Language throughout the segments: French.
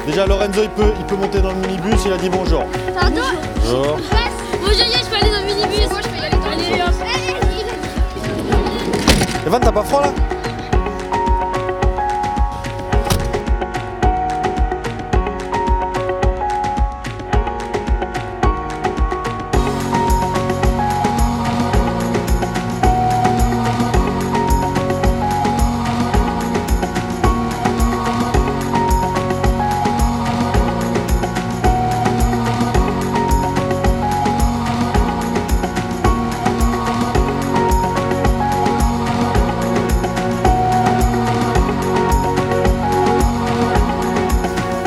Déjà, Lorenzo, il peut monter dans le minibus, il a dit bonjour. Pardon? Bonjour. Bonjour, je peux aller dans le minibus. Moi, je peux y aller dans le minibus. Evan, t'as pas froid là?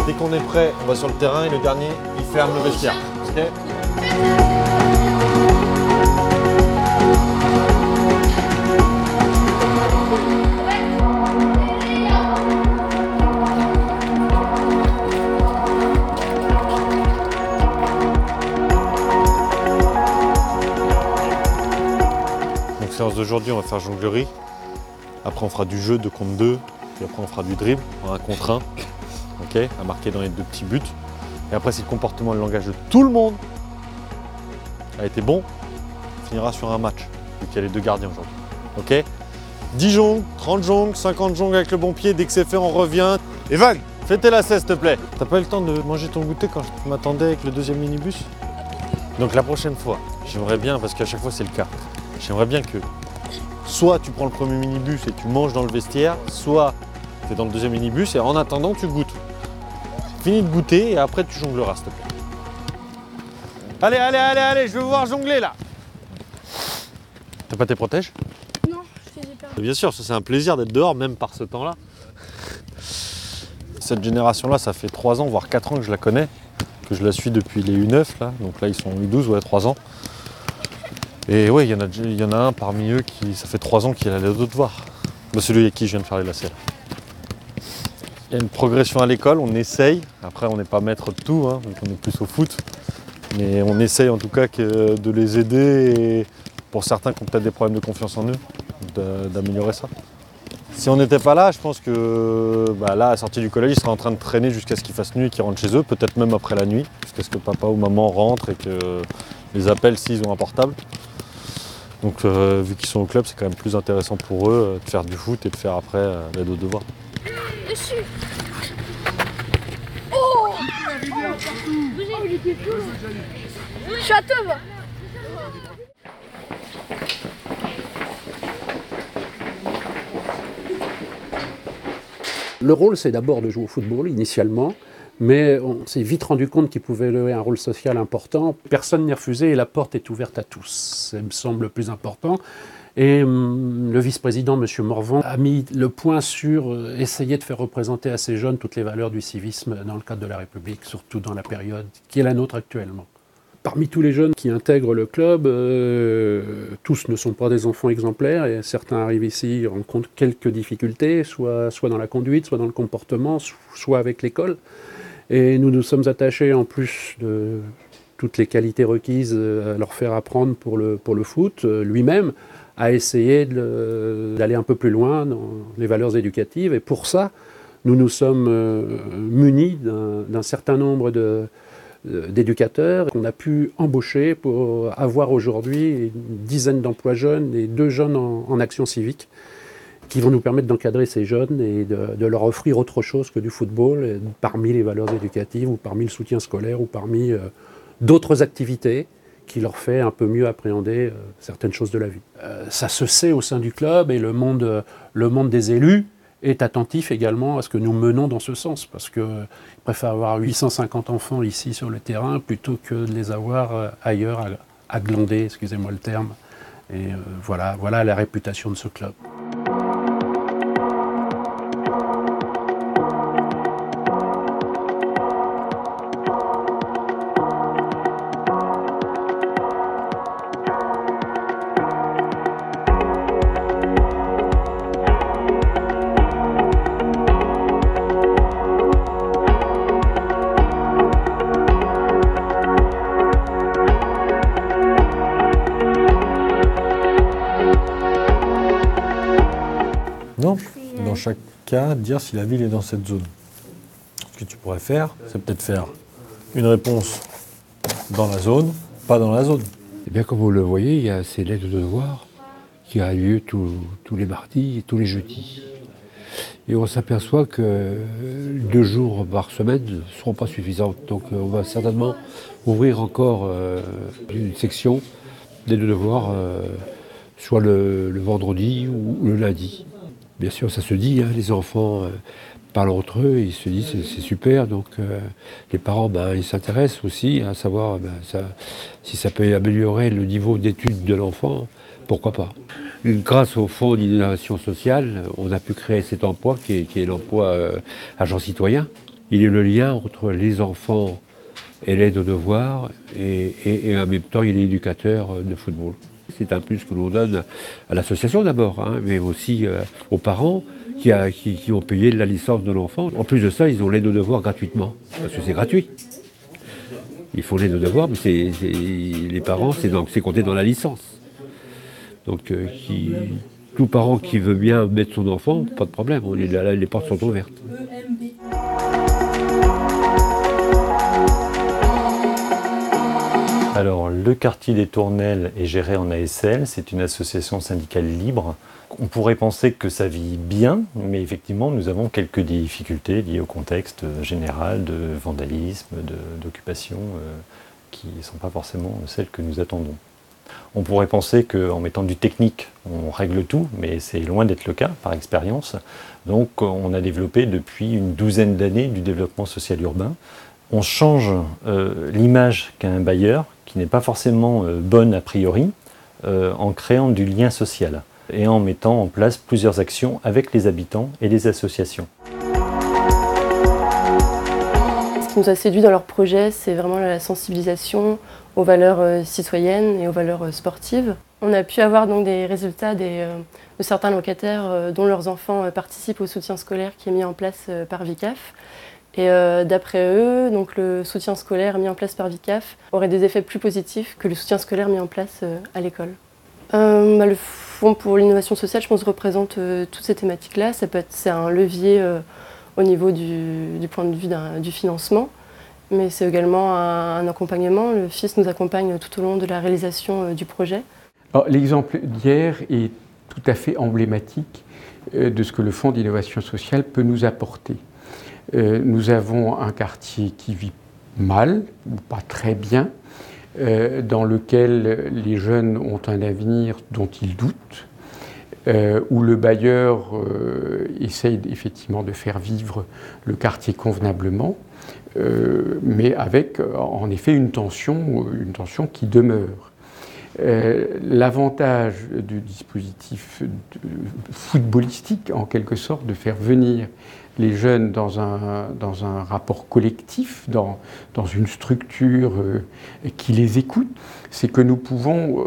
Dès qu'on est prêt, on va sur le terrain et le dernier, il ferme le vestiaire. Ok? Donc séance d'aujourd'hui, on va faire jonglerie. Après on fera du jeu 2 contre 2. Puis après on fera du dribble, 1 contre 1. Ok, à marquer dans les 2 petits buts. Et après, si le comportement et le langage de tout le monde a été bon, on finira sur un match, vu qu'il y a les 2 gardiens aujourd'hui. Ok? 10 jongles, 30 jongles, 50 jongles avec le bon pied. Dès que c'est fait, on revient. Evan, fais tes lacets, s'il te plaît. T'as pas eu le temps de manger ton goûter quand je m'attendais avec le 2e minibus? Donc la prochaine fois, j'aimerais bien, parce qu'à chaque fois c'est le cas, j'aimerais bien que soit tu prends le premier minibus et tu manges dans le vestiaire, soit tu es dans le 2e minibus et en attendant tu goûtes. Finis de goûter et après tu jongleras, s'il te plaît. Allez, allez, allez, allez, je veux voir jongler là. T'as pas tes protèges? Non, j'ai peur. Bien sûr, ça c'est un plaisir d'être dehors, même par ce temps-là. Cette génération-là, ça fait 3 ans, voire 4 ans que je la connais, que je la suis depuis les U9, là. Donc là, ils sont U12, ouais, 3 ans. Et ouais, il y en a un parmi eux qui, ça fait 3 ans qu'il a les d'autres voir. Bah, celui avec qui je viens de faire les lacets, là. Il y a une progression à l'école, on essaye. Après, on n'est pas maître de tout, hein, donc on est plus au foot. Mais on essaye en tout cas de les aider, et pour certains qui ont peut-être des problèmes de confiance en eux, d'améliorer ça. Si on n'était pas là, je pense que là, à la sortie du collège, ils seraient en train de traîner jusqu'à ce qu'il fasse nuit et qu'ils rentrent chez eux, peut-être même après la nuit, jusqu'à ce que papa ou maman rentrent et que les appellent s'ils ont un portable. Donc vu qu'ils sont au club, c'est quand même plus intéressant pour eux de faire du foot et de faire après l'aide aux devoirs. Dessus. Oh! Château, va. Le rôle, c'est d'abord de jouer au football initialement, mais on s'est vite rendu compte qu'il pouvait jouer un rôle social important. Personne n'est refusé et la porte est ouverte à tous. Ça me semble le plus important. Et le vice-président, M. Morvan, a mis le point sur essayer de faire représenter à ces jeunes toutes les valeurs du civisme dans le cadre de la République, surtout dans la période qui est la nôtre actuellement. Parmi tous les jeunes qui intègrent le club, tous ne sont pas des enfants exemplaires et certains arrivent ici et rencontrent quelques difficultés, soit dans la conduite, soit dans le comportement, soit avec l'école. Et nous nous sommes attachés, en plus de toutes les qualités requises, à leur faire apprendre pour le foot, lui-même, à essayer d'aller un peu plus loin dans les valeurs éducatives. Et pour ça, nous nous sommes munis d'un certain nombre d'éducateurs qu'on a pu embaucher pour avoir aujourd'hui une dizaine d'emplois jeunes et 2 jeunes en action civique qui vont nous permettre d'encadrer ces jeunes et de leur offrir autre chose que du football parmi les valeurs éducatives ou parmi le soutien scolaire ou parmi d'autres activités qui leur fait un peu mieux appréhender certaines choses de la vie. Ça se sait au sein du club et le monde des élus est attentif également à ce que nous menons dans ce sens, parce qu'ils préfèrent avoir 850 enfants ici sur le terrain plutôt que de les avoir ailleurs à glander, excusez-moi le terme. Et voilà la réputation de ce club. Non, dans chaque cas, dire si la ville est dans cette zone. Parce que tu pourrais faire, c'est peut-être faire une réponse dans la zone, pas dans la zone. Eh bien, comme vous le voyez, il y a ces lettres de devoir qui a lieu tous les mardis et tous les jeudis. Et on s'aperçoit que 2 jours par semaine ne seront pas suffisants. Donc on va certainement ouvrir encore une section des devoirs, soit le vendredi ou le lundi. Bien sûr, ça se dit, hein, les enfants parlent entre eux, ils se disent c'est super. Donc les parents, ils s'intéressent aussi à savoir si ça peut améliorer le niveau d'études de l'enfant, pourquoi pas. Grâce au Fonds d'innovation sociale, on a pu créer cet emploi qui est l'emploi agent citoyen. Il est le lien entre les enfants et l'aide aux devoirs et en même temps il est éducateur de football. C'est un plus que l'on donne à l'association d'abord, hein, mais aussi aux parents qui ont payé la licence de l'enfant. En plus de ça, ils ont l'aide aux devoirs gratuitement, parce que c'est gratuit. Ils font l'aide aux devoirs, mais les parents, c'est compté dans la licence. Donc tout parent qui veut bien mettre son enfant, pas de problème, les portes sont ouvertes. Alors, le quartier des Tournelles est géré en ASL, c'est une association syndicale libre. On pourrait penser que ça vit bien, mais effectivement, nous avons quelques difficultés liées au contexte général de vandalisme, d'occupation, qui ne sont pas forcément celles que nous attendons. On pourrait penser qu'en mettant du technique, on règle tout, mais c'est loin d'être le cas, par expérience. Donc, on a développé depuis une douzaine d'années du développement social urbain. On change l'image qu'a un bailleur, qui n'est pas forcément bonne a priori, en créant du lien social et en mettant en place plusieurs actions avec les habitants et les associations. Ce qui nous a séduit dans leur projet, c'est vraiment la sensibilisation aux valeurs citoyennes et aux valeurs sportives. On a pu avoir donc des résultats de certains locataires dont leurs enfants participent au soutien scolaire qui est mis en place par VICAF. Et d'après eux, donc le soutien scolaire mis en place par VICAF aurait des effets plus positifs que le soutien scolaire mis en place à l'école. Le Fonds pour l'innovation sociale, je pense, représente toutes ces thématiques-là. C'est un levier au niveau du point de vue du financement, mais c'est également un accompagnement. Le FIS nous accompagne tout au long de la réalisation du projet. L'exemple d'hier est tout à fait emblématique de ce que le Fonds d'innovation sociale peut nous apporter. Nous avons un quartier qui vit mal, ou pas très bien, dans lequel les jeunes ont un avenir dont ils doutent, où le bailleur essaye effectivement de faire vivre le quartier convenablement, mais avec en effet une tension qui demeure. L'avantage du dispositif footballistique, en quelque sorte, de faire venir les jeunes dans un rapport collectif, dans une structure qui les écoute, c'est que nous pouvons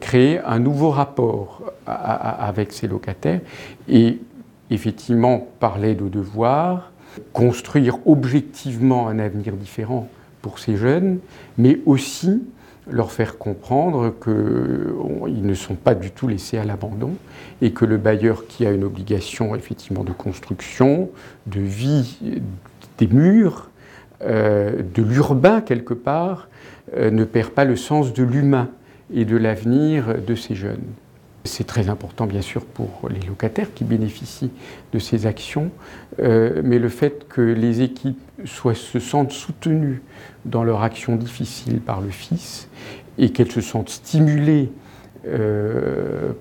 créer un nouveau rapport avec ces locataires et effectivement parler de devoirs, construire objectivement un avenir différent pour ces jeunes, mais aussi leur faire comprendre qu'ils ne sont pas du tout laissés à l'abandon et que le bailleur qui a une obligation effectivement de construction, de vie des murs, de l'urbain quelque part, ne perd pas le sens de l'humain et de l'avenir de ces jeunes. C'est très important bien sûr pour les locataires qui bénéficient de ces actions, mais le fait que les équipes se sentent soutenues dans leur action difficile par le FIS et qu'elles se sentent stimulées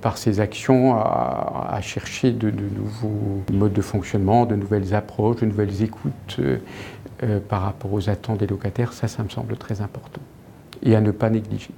par ces actions à chercher de nouveaux modes de fonctionnement, de nouvelles approches, de nouvelles écoutes par rapport aux attentes des locataires, ça me semble très important et à ne pas négliger.